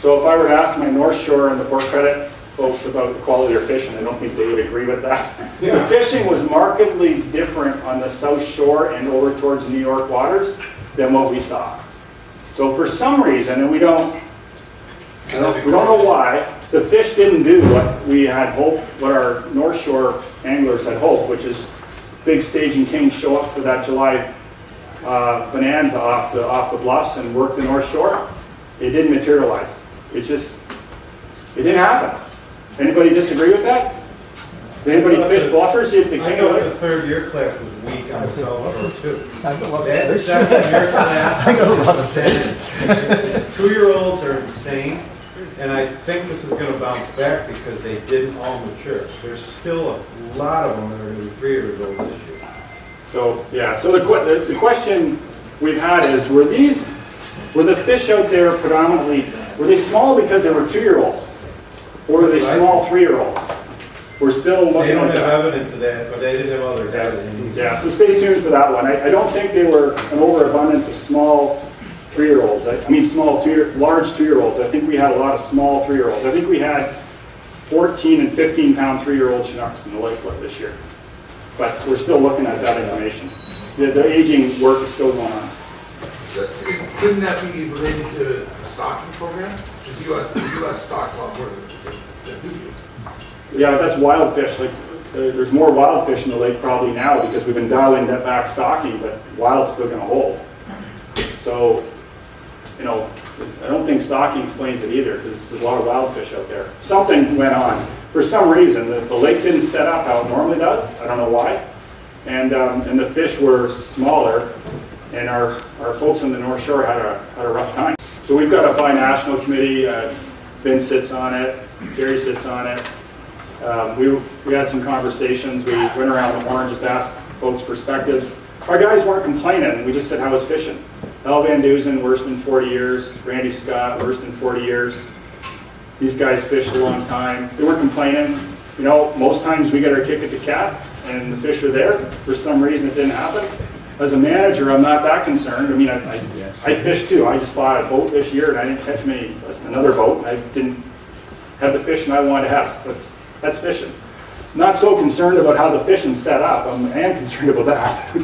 So if I were to ask my North Shore and the Port Credit folks about the quality of their fishing, I don't think they would agree with that. The fishing was markedly different on the South Shore and over towards the New York waters than what we saw. So for some reason, and we don't know why, the fish didn't do what we had hoped, what our North Shore anglers had hoped, which is big staging kings show up for that July bonanza off the bluffs and work the North Shore. It didn't materialize. It didn't happen. Anybody disagree with that? Did anybody fish bluffers? The I thought the third year class was weak on the South Shore too. That second year class, I go love fish. 2-year-olds are insane, and I think this is going to bounce back because they didn't all mature. There's still a lot of them that are going to be 3 years old this year. So yeah. So the question we've had is: were the fish out there predominantly? Were they small because they were 2-year-olds, or were they small 3-year-olds? We're still looking. They don't at have evidence of that, but they did have other evidence. Yeah. So stay tuned for that one. I don't think they were an overabundance of small 3-year-olds. I mean large 2-year-olds. I think we had a lot of small 3-year-olds. I think we had 14 and 15-pound 3-year-old Chinooks in the lake this year. But we're still looking at that information. The aging work is still going on. Couldn't that be related to the stocking program? Because the U.S. stocks a lot more than we do. Yeah, that's wild fish. Like there's more wild fish in the lake probably now because we've been dialing that back stocking, but wild's still going to hold. So, I don't think stocking explains it either because there's a lot of wild fish out there. Something went on. For some reason, the lake didn't set up how it normally does. I don't know why. And the fish were smaller, and our folks on the North Shore had a rough time. So we've got a bi-national committee. Ben sits on it. Jerry sits on it. We had some conversations. We went around the horn, just asked folks' perspectives. Our guys weren't complaining. We just said, how was fishing? Al Van Dusen, worse than 40 years. Randy Scott, worse than 40 years. These guys fished a long time. They weren't complaining. Most times we get our kick at the cap and the fish are there. For some reason it didn't happen. As a manager, I'm not that concerned. I mean, I fish too. I just bought a boat this year and I didn't catch another boat. I didn't have the fishing I wanted to have. That's fishing. Not so concerned about how the fishing's set up. I am concerned about that.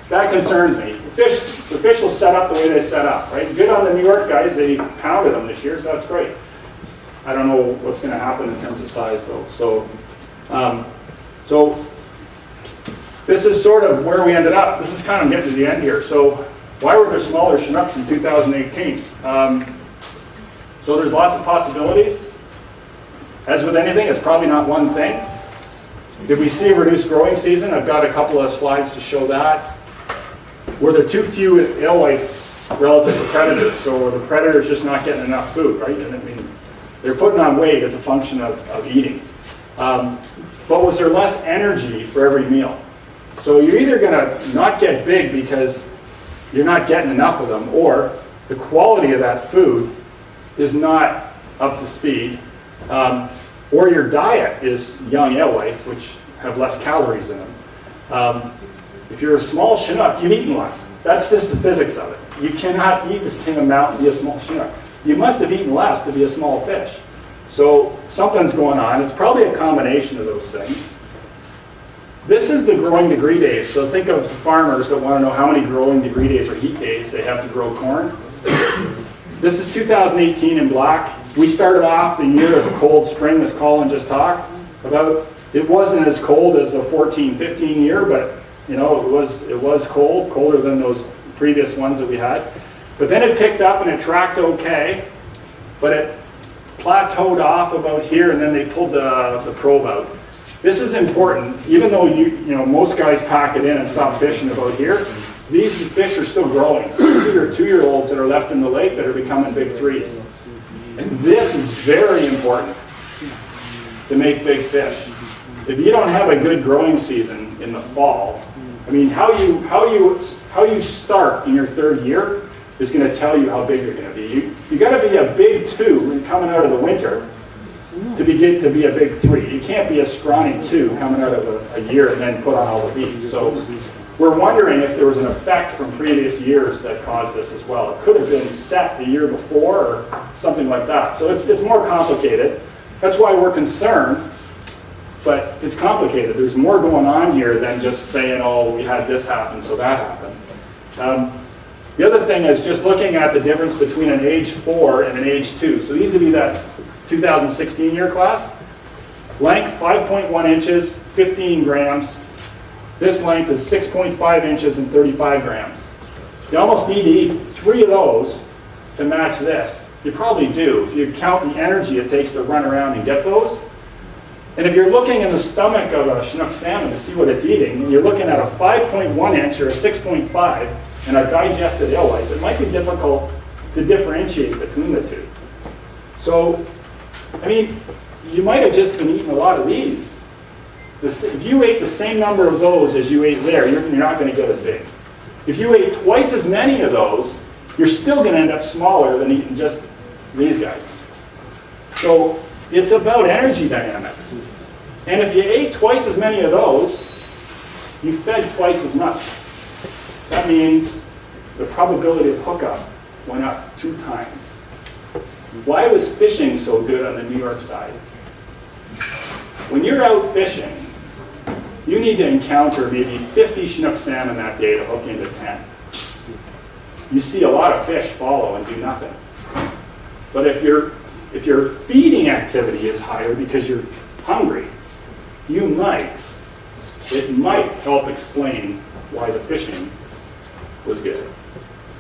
That concerns me. The fish will set up the way they set up, right? Good on the New York guys. They pounded them this year, so that's great. I don't know what's going to happen in terms of size, though. So this is sort of where we ended up. This is kind of getting to the end here. So why were there smaller Chinooks in 2018? So there's lots of possibilities. As with anything, it's probably not one thing. Did we see a reduced growing season? I've got a couple of slides to show that. Were there too few alewife relative to predators? So were the predators just not getting enough food, right? And I mean, they're putting on weight as a function of eating. But was there less energy for every meal? So you're either going to not get big because you're not getting enough of them, or the quality of that food is not up to speed, or your diet is young alewife, which have less calories in them. If you're a small Chinook, you've eaten less. That's just the physics of it. You cannot eat the same amount and be a small Chinook. You must have eaten less to be a small fish. So something's going on. It's probably a combination of those things. This is the growing degree days. So think of farmers that want to know how many growing degree days or heat days they have to grow corn. This is 2018 in black. We started off the year as a cold spring, as Colin just talked about. It wasn't as cold as a 14-15 year, but it was cold, colder than those previous ones that we had. But then it picked up and it tracked okay, but it plateaued off about here, and then they pulled the probe out. This is important. Even though most guys pack it in and stop fishing about here, these fish are still growing. These are 2-year-olds that are left in the lake that are becoming big 3s. And this is very important to make big fish. If you don't have a good growing season in the fall, I mean, how you start in your 3rd year is going to tell you how big you're going to be. You got to be a big 2 coming out of the winter to begin to be a big 3. You can't be a scrawny 2 coming out of a year and then put on all the beef. So we're wondering if there was an effect from previous years that caused this as well. It could have been set the year before or something like that. So it's more complicated. That's why we're concerned, but it's complicated. There's more going on here than just saying, oh, we had this happen, so that happened. The other thing is just looking at the difference between an age 4 and an age 2. So these would be that 2016 year class. Length 5.1 inches, 15 grams. This length is 6.5 inches and 35 grams. You almost need to eat 3 of those to match this. You probably do if you count the energy it takes to run around and get those. And if you're looking in the stomach of a Chinook salmon to see what it's eating, and you're looking at a 5.1 inch or a 6.5 and a digested alewife, it might be difficult to differentiate between the two. So, I mean, you might have just been eating a lot of these. If you ate the same number of those as you ate there, you're not going to get as big. If you ate twice as many of those, you're still going to end up smaller than eating just these guys. So it's about energy dynamics. And if you ate twice as many of those, you fed twice as much. That means the probability of hookup went up 2 times. Why was fishing so good on the New York side? When you're out fishing, you need to encounter maybe 50 Chinook salmon that day to hook into 10. You see a lot of fish follow and do nothing. But if your feeding activity is higher because you're hungry, it might help explain why the fishing was good.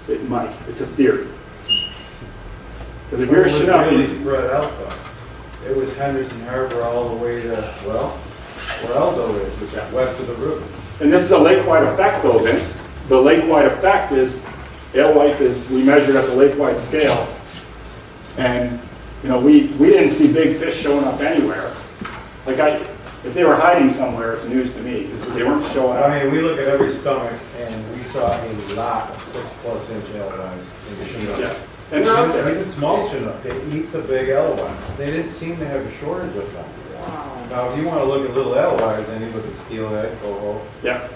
It might. It's a theory. Because if you're a Chinook, it was really spread out though. It was Henderson Harbor all the way to, well, where Aldo is, which is west of the river. and this is a lake-wide effect though, Vince. The lake-wide effect is, alewife is, we measured at the lake-wide scale. And, you know, we didn't see big fish showing up anywhere. Like if they were hiding somewhere, it's news to me, because they weren't showing up. I mean, we look at every stomach and we saw a lot of 6+ inch alewives in Chinook. Yeah, and they're out there. Even small Chinook, they eat the big alewives. They didn't seem to have a shortage of them. Wow. Now, if you want to look at little alewives, then you look at steelhead, coho. Yeah.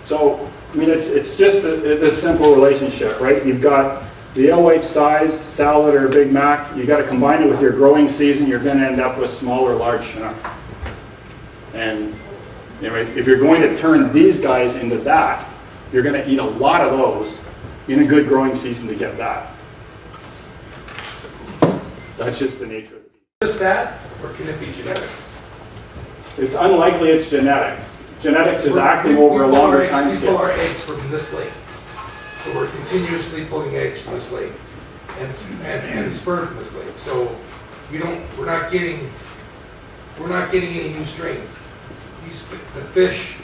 So, I mean, it's just this simple relationship, right? You've got the alewife size, salad or Big Mac, you got to combine it with your growing season, you're going to end up with small or large Chinook. And you know, if you're going to turn these guys into that, you're going to eat a lot of those in a good growing season to get that. That's just the nature of it. Just that, or can it be genetics? It's unlikely it's genetics. Genetics is acting over a longer time We pull scale. our eggs from this lake. So we're continuously pulling eggs from this lake and sperm from this lake. So we're not getting any new strains. The fish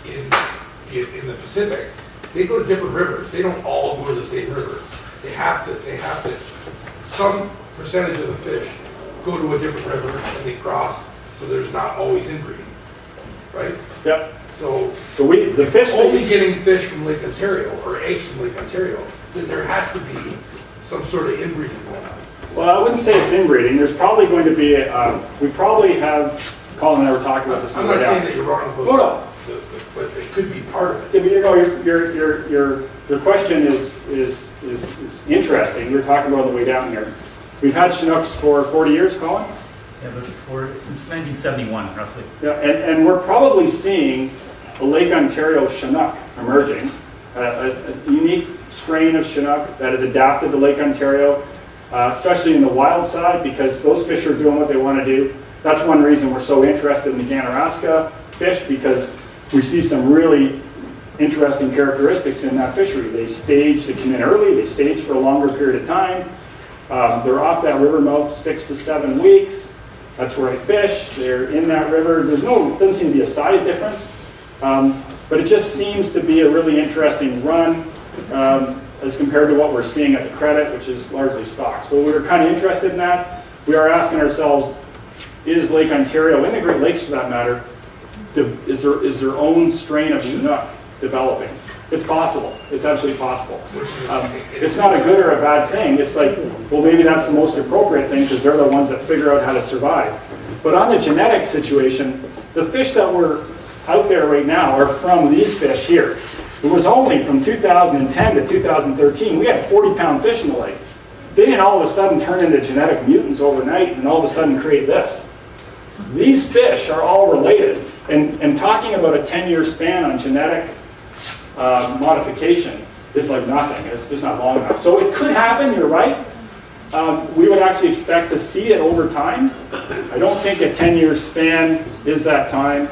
in the Pacific, they go to different rivers. They don't all go to the same river. They have to, some percentage of the fish go to a different river and they cross, so there's not always inbreeding, right? Yep. So the fish that only getting fish from Lake Ontario or eggs from Lake Ontario, then there has to be some sort of inbreeding going on. Well, I wouldn't say it's inbreeding. There's probably going to be, we probably have, Colin and I were talking about this. I'm not saying that you're wrong, but it could be part of it. Yeah, but you know, your question is interesting. We were talking about on the way down here. We've had Chinooks for 40 years, Colin? Yeah, but since 1971, roughly. Yeah, and we're probably seeing a Lake Ontario Chinook emerging, a unique strain of Chinook that is adapted to Lake Ontario, especially in the wild side, because those fish are doing what they want to do. That's one reason we're so interested in the Ganaraska fish, because we see some really interesting characteristics in that fishery. They come in early, they stage for a longer period of time. They're off that river mouth 6 to 7 weeks. That's where I fish. They're in that river. Doesn't seem to be a size difference, but it just seems to be a really interesting run as compared to what we're seeing at the credit, which is largely stock. So we're kind of interested in that. We are asking ourselves, is Lake Ontario, and the Great Lakes for that matter, is their own strain of Chinook developing? It's possible. It's absolutely possible. It's not a good or a bad thing. It's like, well, maybe that's the most appropriate thing because they're the ones that figure out how to survive. But on the genetic situation, the fish that we're out there right now are from these fish here. It was only from 2010 to 2013, we had 40-pound fish in the lake. They didn't all of a sudden turn into genetic mutants overnight and all of a sudden create this. These fish are all related. And talking about a 10-year span on genetic modification is like nothing. It's just not long enough. So it could happen, you're right. We would actually expect to see it over time. I don't think a 10-year span is that time.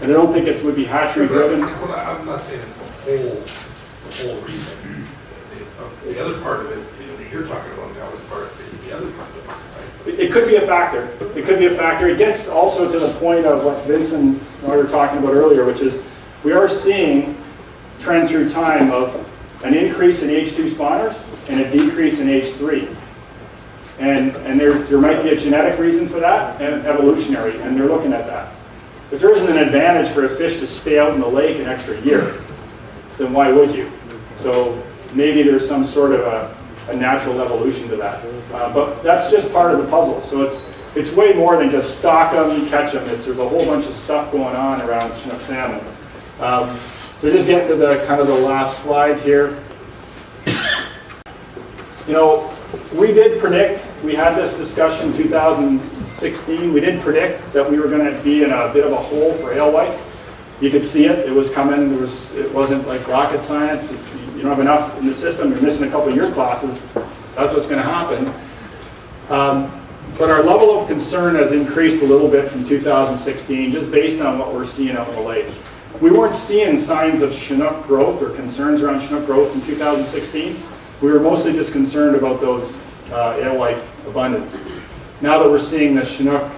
And I don't think it would be hatchery driven. Well, I'm not saying it's the whole reason. The other part of it, that you're talking about now is the other part of it, right? It could be a factor. It could be a factor. It gets also to the point of what Vincent and I were talking about earlier, which is we are seeing trend through time of an increase in H2 spawners and a decrease in H3. And there might be a genetic reason for that and evolutionary, and they're looking at that. If there isn't an advantage for a fish to stay out in the lake an extra year, then why would you? So maybe there's some sort of a natural evolution to that. But that's just part of the puzzle. So it's way more than just stock them, catch them. There's a whole bunch of stuff going on around Chinook salmon. So just getting to the kind of the last slide here. You know, we did predict, we had this discussion in 2016, we did predict that we were going to be in a bit of a hole for alewife. You could see it, it was coming, it wasn't like rocket science. If you don't have enough in the system, you're missing a couple of your classes, that's what's going to happen. But our level of concern has increased a little bit from 2016, just based on what we're seeing out in the lake. We weren't seeing signs of Chinook growth or concerns around Chinook growth in 2016. We were mostly just concerned about those alewife abundance. Now that we're seeing the Chinook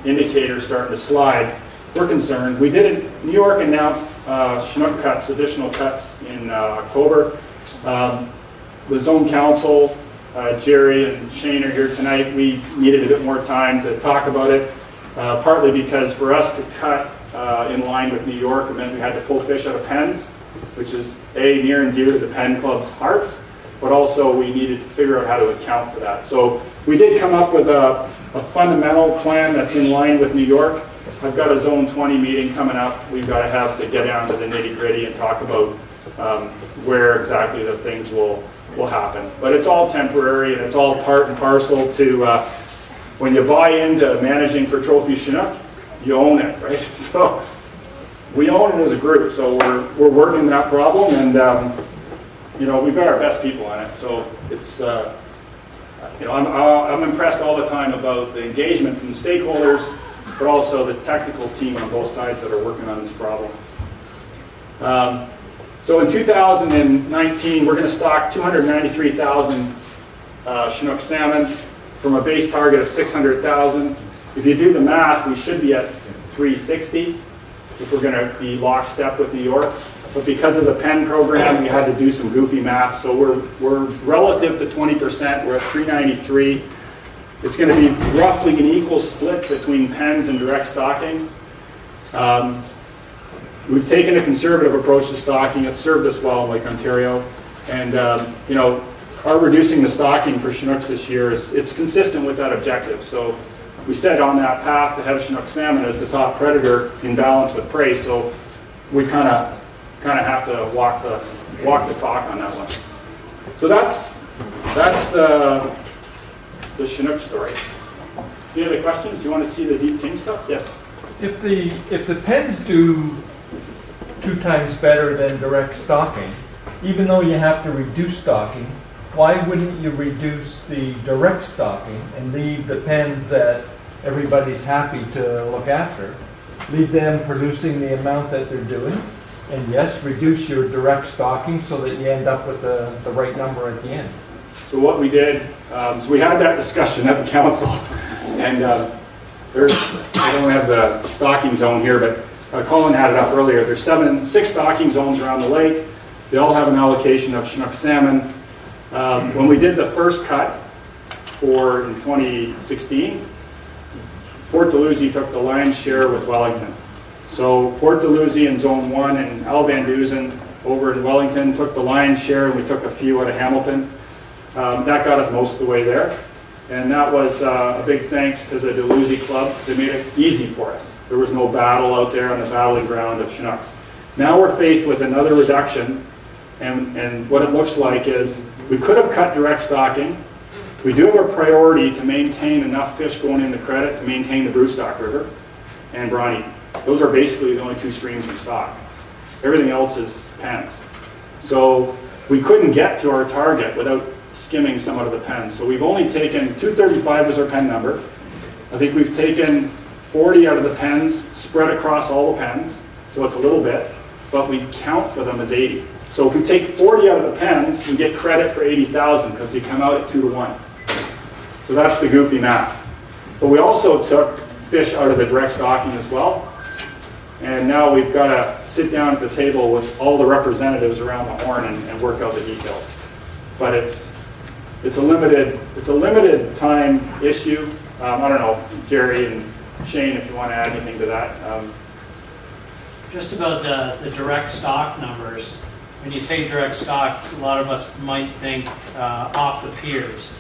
indicator starting to slide, we're concerned. We did New York announced Chinook cuts, additional cuts in October. The Zone Council, Jerry and Shane are here tonight. We needed a bit more time to talk about it, partly because for us to cut in line with New York, it meant we had to pull fish out of pens, which is near and dear to the Pen Club's hearts, but also we needed to figure out how to account for that. So we did come up with a fundamental plan that's in line with New York. I've got a Zone 20 meeting coming up. We've got to have to get down to the nitty-gritty and talk about where exactly the things will happen. But it's all temporary, and it's all part and parcel to when you buy into managing for trophy Chinook, you own it, right? So we own it as a group, so we're working that problem, and you know, we've got our best people on it. So it's you know, I'm impressed all the time about the engagement from the stakeholders, but also the technical team on both sides that are working on this problem. So in 2019, we're going to stock 293,000 Chinook salmon from a base target of 600,000. If you do the math, we should be at 360 if we're going to be lockstep with New York. But because of the Penn program, we had to do some goofy math. So we're relative to 20%. We're at 393. It's going to be roughly an equal split between pens and direct stocking. We've taken a conservative approach to stocking. It's served us well in Lake Ontario. And you know, our reducing the stocking for Chinooks this year it's consistent with that objective. So we set on that path to have Chinook salmon as the top predator in balance with prey. So we kind of have to walk the talk on that one. So that's the Chinook story. Any other questions? Do you want to see the Deep King stuff? Yes. If the pens do 2 times better than direct stocking, even though you have to reduce stocking, why wouldn't you reduce the direct stocking and leave the pens that everybody's happy to look after, leave them producing the amount that they're doing, and yes, reduce your direct stocking so that you end up with the right number at the end? So what we did, so we had that discussion at the council, and I don't have the stocking zone here, but Colin had it up earlier. There's 6 stocking zones around the lake. They all have an allocation of Chinook salmon. When we did the first cut in 2016, Port Dalhousie took the lion's share with Wellington. So Port Dalhousie in Zone 1 and Al Van Dusen over in Wellington took the lion's share, and we took a few out of Hamilton. That got us most of the way there. And that was a big thanks to the Dalhousie Club. They made it easy for us. There was no battle out there on the battling ground of Chinooks. Now we're faced with another reduction, and what it looks like is we could have cut direct stocking. We do have a priority to maintain enough fish going into credit to maintain the Broodstock River and Bronte. Those are basically the only two streams we stock. Everything else is pens. So we couldn't get to our target without skimming some of the pens. So we've only taken, 235 was our pen number. I think we've taken 40 out of the pens, spread across all the pens, so it's a little bit, but we count for them as 80. So if we take 40 out of the pens, we get credit for 80,000 because they come out at 2 to 1. So that's the goofy math. But we also took fish out of the direct stocking as well. And now we've got to sit down at the table with all the representatives around the horn and work out the details. But it's a limited time issue. I don't know, Jerry and Shane, if you want to add anything to that. Just about the direct stock numbers. When you say direct stock, a lot of us might think off the piers,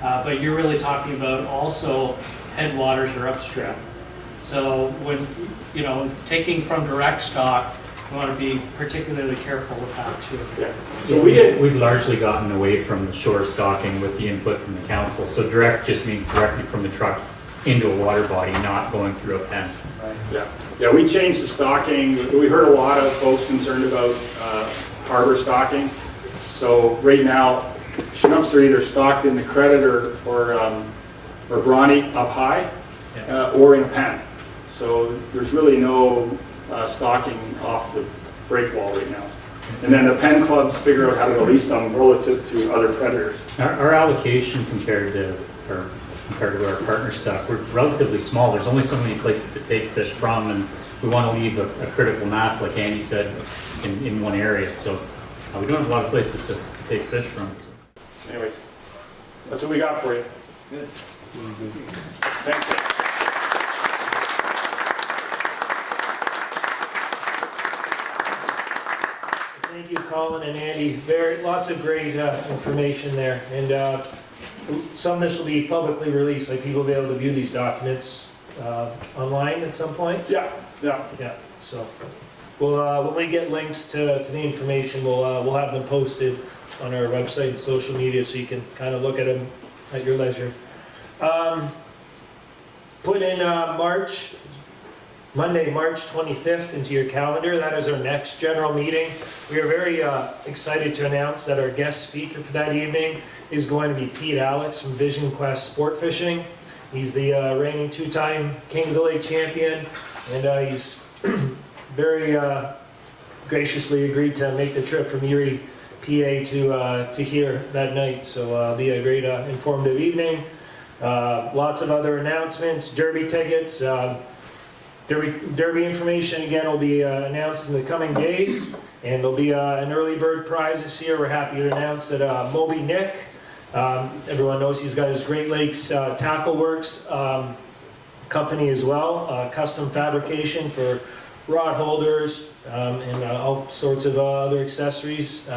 but you're really talking about also headwaters or upstream. So when, taking from direct stock, you want to be particularly careful with that too. Yeah. So we've largely gotten away from the shore stocking with the input from the council. So direct just means directly from the truck into a water body, not going through a pen. Yeah, we changed the stocking. We heard a lot of folks concerned about harbor stocking. So right now, Chinooks are either stocked in the credit or Bronte up high, or in a pen. So there's really no stocking off the break wall right now. And then the pen clubs figure out how to release them relative to other predators. Our allocation compared to our partner stuff, we're relatively small. There's only so many places to take fish from, and we want to leave a critical mass, like Andy said, in one area. So we don't have a lot of places to take fish from. Anyways, that's what we got for you. Good. Thanks. Thank you, Colin and Andy. Lots of great information there. And some of this will be publicly released, like people will be able to view these documents online at some point. Yeah. So when we get links to the information, we'll have them posted on our website and social media, so you can kind of look at them at your leisure. Put in Monday, March 25th into your calendar. That is our next general meeting. We are very excited to announce that our guest speaker for that evening is going to be Pete Alex from Vision Quest Sport Fishing. He's the reigning two-time King of the Lake champion, and he's very graciously agreed to make the trip from Erie, PA to here that night. So it'll be a great informative evening. Lots of other announcements, Derby tickets, Derby information again will be announced in the coming days, and there'll be an early bird prize this year. We're happy to announce that Moby Nick, everyone knows he's got his Great Lakes Tackle Works company as well, custom fabrication for rod holders and all sorts of other accessories.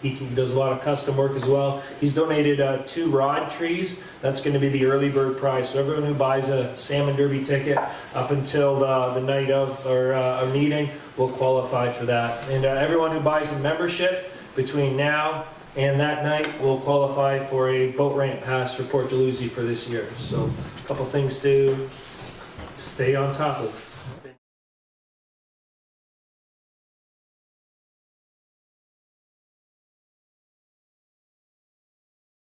He does a lot of custom work as well. He's donated 2 rod trees. That's going to be the early bird prize. So everyone who buys a Salmon Derby ticket up until the night of our meeting will qualify for that. And everyone who buys a membership between now and that night will qualify for a boat ramp pass for Port Dalhousie for this year. So a couple things to stay on top of.